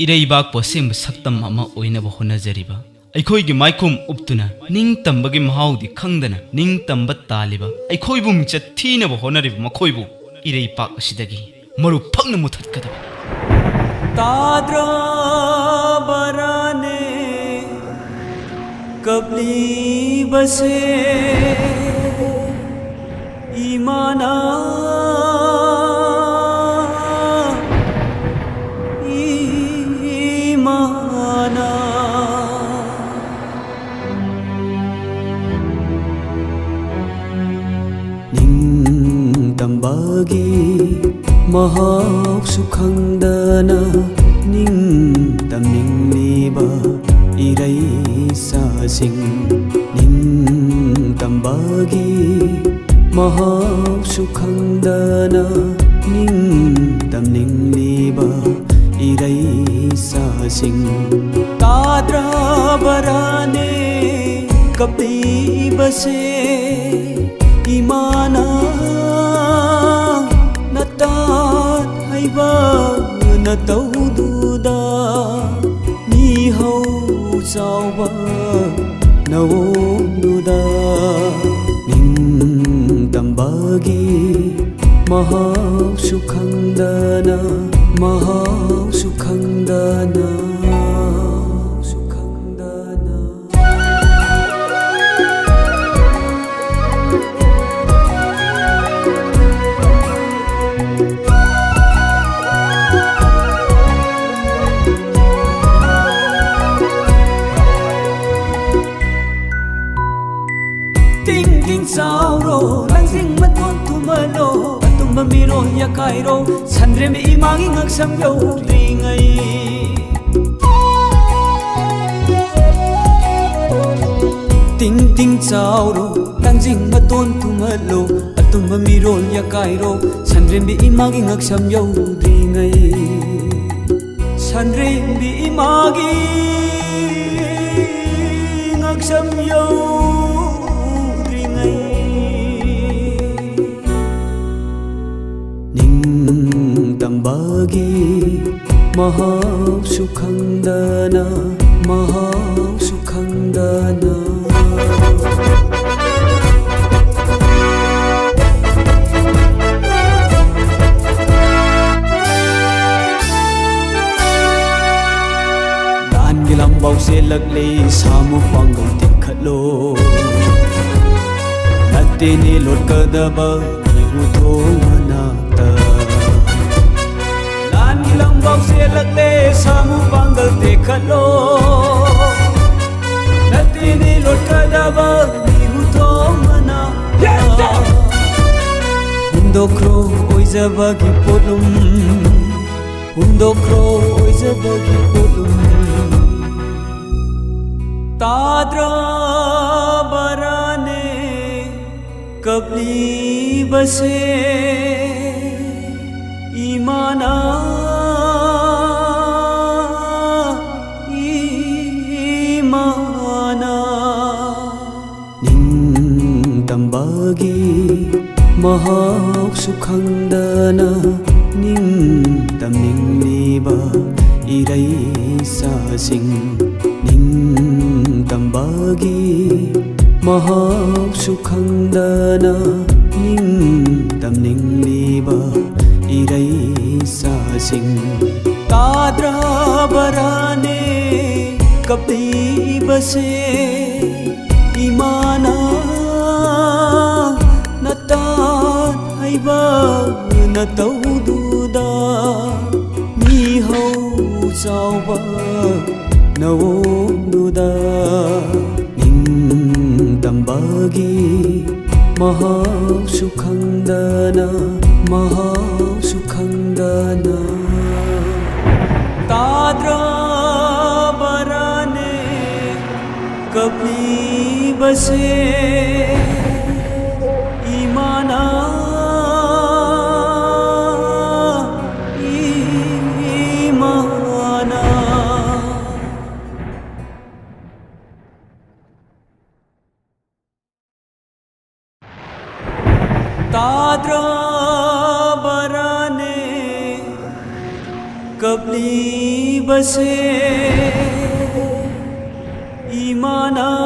इरैबाक पोसेंब सक्तम अमा ओइनब होनजरिबा अखोइगी माइकुम उपतुना निंग तंबगी महाउदी खंगदना निंग तंब तालिबा अखोइबु मिंचत थीनब होनरिबा मखोइबु इरैपाक असिदगी मरु फंगन मुथतकदबा ताद्रा बराने कबली बसे ईमाना ईमाना निंग तंबागी महाव सुखंदना निंग तमनिंगलीबा इरै सासिंग निंग तंबागी महाव सुखंदना निंग तमनिंगलीबा इरै सासिंग ताद्रा बराने कपी बसे इमाना नतात हैबा नतौदुदा निहौ चाउबा नवोदुदा निंग तंबागी महाव सुखंदना महाव सुखंदना Sauro langsing matong tumalo atumba miro ya kairo sandre me imangi ngaksam yo ringai ting ting sauro langsing matong tumalo atumba miro ya kairo sandre me imangi ngaksam yo ringai sandre me imangi ngaksam yo तंबागी महाव सुखंदना महाव सुखंदना दान गिलंबाव से लगले सामु पंगल दिखलो नत्ते ने लोटकदबा निरुथो मनाता लंबाव से लगले सामु पांगल देखलो नती नी लोटकदबा निरुथो मना हुंदोक्रो ओइजबगी पोलुम हुंदोक्रो ओइजबगी पोलुम ताद्रा बराने कबली बसे ईमाना तंबागी महाव सुखंदना निंग तमनिंगलीबा इरै सासिंग निंग तंबागी महाव सुखंदना निंग तमनिंगलीबा इरै सासिंग ताद्रा बराने कपी बसे इमाना नतात हैबा नतौदुदा निहौ चाउबा नवोदुदा निंग तंबागी महाव सुखंदना महाव सुखंदना ताद्रा बराने कपी बसे ईमाना ईमाना ताद्रा बराने कपली बसे इमाना